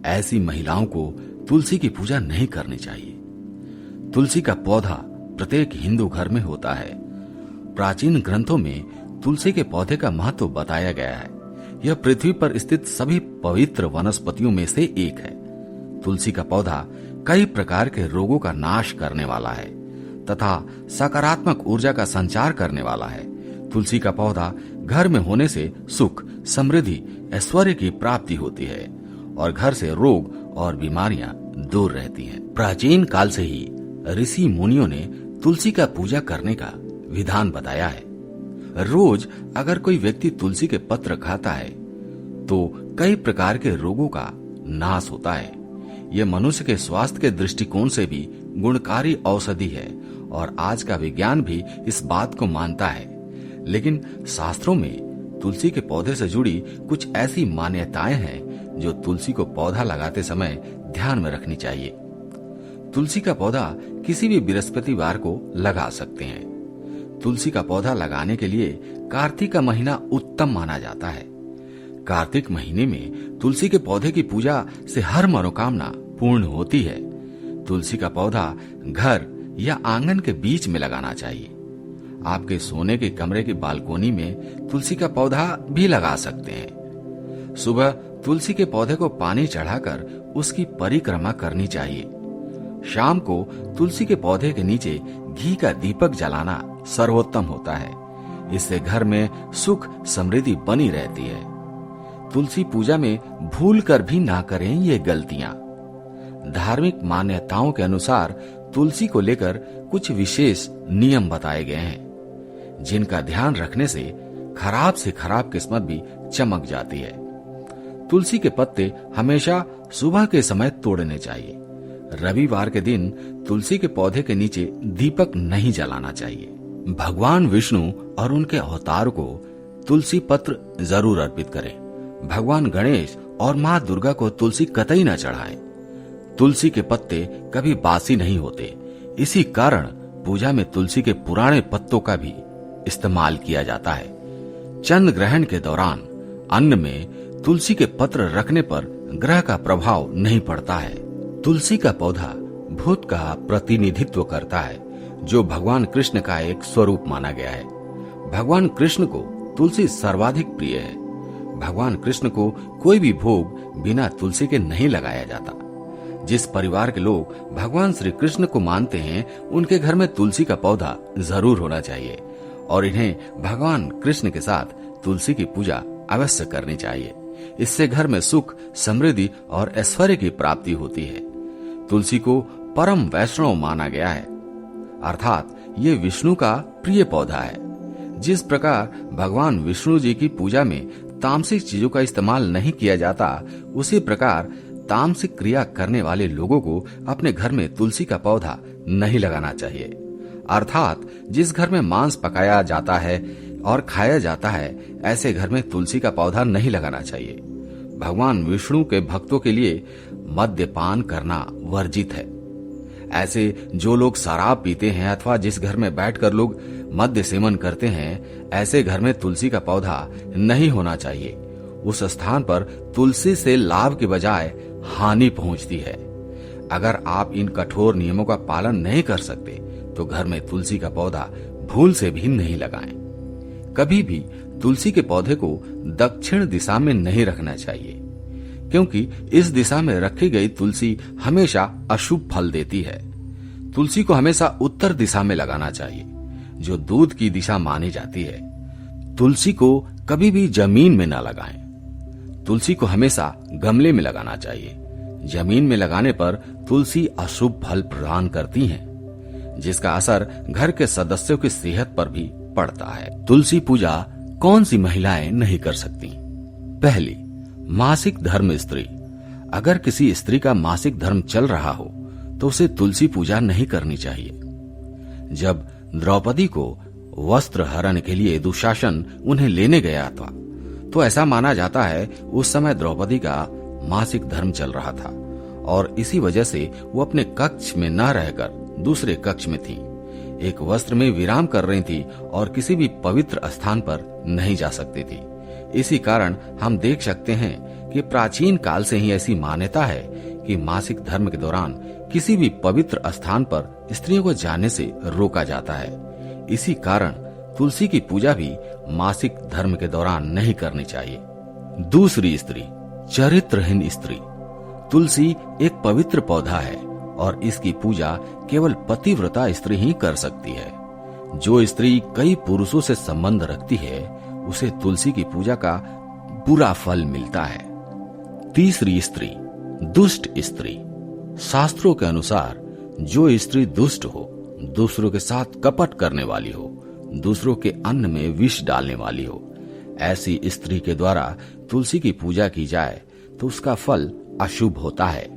ऐसी महिलाओं को तुलसी की पूजा नहीं करनी चाहिए। तुलसी का पौधा प्रत्येक हिंदू घर में होता है। प्राचीन ग्रंथों में तुलसी के पौधे का महत्व बताया गया है। यह पृथ्वी पर स्थित सभी पवित्र वनस्पतियों में से एक है। तुलसी का पौधा कई प्रकार के रोगों का नाश करने वाला है तथा सकारात्मक ऊर्जा का संचार करने वाला है। तुलसी का पौधा घर में होने से सुख, समृद्धि, ऐश्वर्य की प्राप्ति होती है और घर से रोग और बीमारियां दूर रहती हैं। प्राचीन काल से ही ऋषि मुनियों ने तुलसी का पूजा करने का विधान बताया है। रोज अगर कोई व्यक्ति तुलसी के पत्र खाता है तो कई प्रकार के रोगों का नाश होता है। यह मनुष्य के स्वास्थ्य के दृष्टिकोण से भी गुणकारी औषधि है और आज का विज्ञान भी इस बात को मानता है। लेकिन शास्त्रों में तुलसी के पौधे से जुड़ी कुछ ऐसी मान्यताएं हैं जो तुलसी को पौधा लगाते समय ध्यान में रखनी चाहिए। तुलसी का पौधा किसी भी बृहस्पतिवार को लगा सकते हैं। तुलसी का पौधा लगाने के लिए कार्तिक का महीना उत्तम माना जाता है। कार्तिक महीने में तुलसी के पौधे की पूजा से हर मनोकामना पूर्ण होती है। तुलसी का पौधा घर या आंगन के बीच में लगाना चाहिए। आपके सोने के कमरे की बालकोनी में तुलसी का पौधा भी लगा सकते हैं। सुबह तुलसी के पौधे को पानी चढ़ाकर उसकी परिक्रमा करनी चाहिए। शाम को तुलसी के पौधे के नीचे घी का दीपक जलाना सर्वोत्तम होता है। इससे घर में सुख समृद्धि बनी रहती है। तुलसी पूजा में भूल कर भी ना करें ये गलतियां। धार्मिक मान्यताओं के अनुसार तुलसी को लेकर कुछ विशेष नियम बताए गए हैं जिनका ध्यान रखने से खराब किस्मत भी चमक जाती है। तुलसी के पत्ते हमेशा सुबह के समय तोड़ने चाहिए। रविवार के दिन तुलसी के पौधे के नीचे दीपक नहीं जलाना चाहिए। भगवान विष्णु और उनके अवतार को तुलसी पत्र जरूर अर्पित करें। भगवान गणेश और माँ दुर्गा को तुलसी कतई न चढ़ाएं। तुलसी के पत्ते कभी बासी नहीं होते। इसी कारण पूजा में तुलसी के पुराने पत्तों का भी इस्तेमाल किया जाता है। चंद्र ग्रहण के दौरान अन्न में तुलसी के पत्र रखने पर ग्रह का प्रभाव नहीं पड़ता है। तुलसी का पौधा भूत का प्रतिनिधित्व करता है जो भगवान कृष्ण का एक स्वरूप माना गया है। भगवान कृष्ण को तुलसी सर्वाधिक प्रिय है। भगवान कृष्ण को कोई भी भोग बिना तुलसी के नहीं लगाया जाता। जिस परिवार के लोग भगवान श्री कृष्ण को मानते हैं उनके घर में तुलसी का पौधा जरूर होना चाहिए और इन्हें भगवान कृष्ण के साथ तुलसी की पूजा अवश्य करनी चाहिए। इससे घर में सुख, समृद्धि और ऐश्वर्य की प्राप्ति होती है। तुलसी को परम वैष्णव माना गया है, अर्थात ये विष्णु का प्रिय पौधा है। जिस प्रकार भगवान विष्णु जी की पूजा में तामसिक चीजों का इस्तेमाल नहीं किया जाता, उसी प्रकार तामसिक क्रिया करने वाले लोगों को अपने घर में तुलसी का पौधा नहीं लगाना चाहिए। अर्थात जिस घर में मांस पकाया जाता है और खाया जाता है, ऐसे घर में तुलसी का पौधा नहीं लगाना चाहिए। भगवान विष्णु के भक्तों के लिए मद्यपान करना वर्जित है। ऐसे जो लोग शराब पीते हैं अथवा जिस घर में बैठकर लोग मद्य सेवन करते हैं, ऐसे घर में तुलसी का पौधा नहीं होना चाहिए। उस स्थान पर तुलसी से लाभ के बजाय हानि पहुंचती है। अगर आप इन कठोर नियमों का पालन नहीं कर सकते तो घर में तुलसी का पौधा भूल से भी नहीं लगाएं। कभी भी तुलसी के पौधे को दक्षिण दिशा में नहीं रखना चाहिए, क्योंकि इस दिशा में रखी गई तुलसी हमेशा अशुभ फल देती है। तुलसी को हमेशा उत्तर दिशा में लगाना चाहिए, जो दूध की दिशा मानी जाती है। तुलसी को कभी भी जमीन में न लगाएं। तुलसी को हमेशा गमले में लगाना चाहिए। जमीन में लगाने पर तुलसी अशुभ फल प्रदान करती हैं, जिसका असर घर के सदस्यों की सेहत पर भी पड़ता है। तुलसी पूजा कौन सी महिलाएं नहीं कर सकती? पहली, मासिक धर्म स्त्री। अगर किसी स्त्री का मासिक धर्म चल रहा हो तो उसे तुलसी पूजा नहीं करनी चाहिए। जब द्रौपदी को वस्त्र हरण के लिए दुशासन उन्हें लेने गया था तो ऐसा माना जाता है उस समय द्रौपदी का मासिक धर्म चल रहा था और इसी वजह से वो अपने कक्ष में न रहकर दूसरे कक्ष में थी। एक वस्त्र में विराम कर रही थी और किसी भी पवित्र स्थान पर नहीं जा सकती थी। इसी कारण हम देख सकते हैं कि प्राचीन काल से ही ऐसी मान्यता है कि मासिक धर्म के दौरान किसी भी पवित्र स्थान पर स्त्रियों को जाने से रोका जाता है। इसी कारण तुलसी की पूजा भी मासिक धर्म के दौरान नहीं करनी चाहिए। दूसरी स्त्री, चरित्रहीन स्त्री। तुलसी एक पवित्र पौधा है और इसकी पूजा केवल पतिव्रता स्त्री ही कर सकती है। जो स्त्री कई पुरुषों से संबंध रखती है उसे तुलसी की पूजा का बुरा फल मिलता है। तीसरी स्त्री, दुष्ट स्त्री। शास्त्रों के अनुसार जो स्त्री दुष्ट हो, दूसरों के साथ कपट करने वाली हो, दूसरों के अन्न में विष डालने वाली हो, ऐसी स्त्री के द्वारा तुलसी की पूजा की जाए तो उसका फल अशुभ होता है।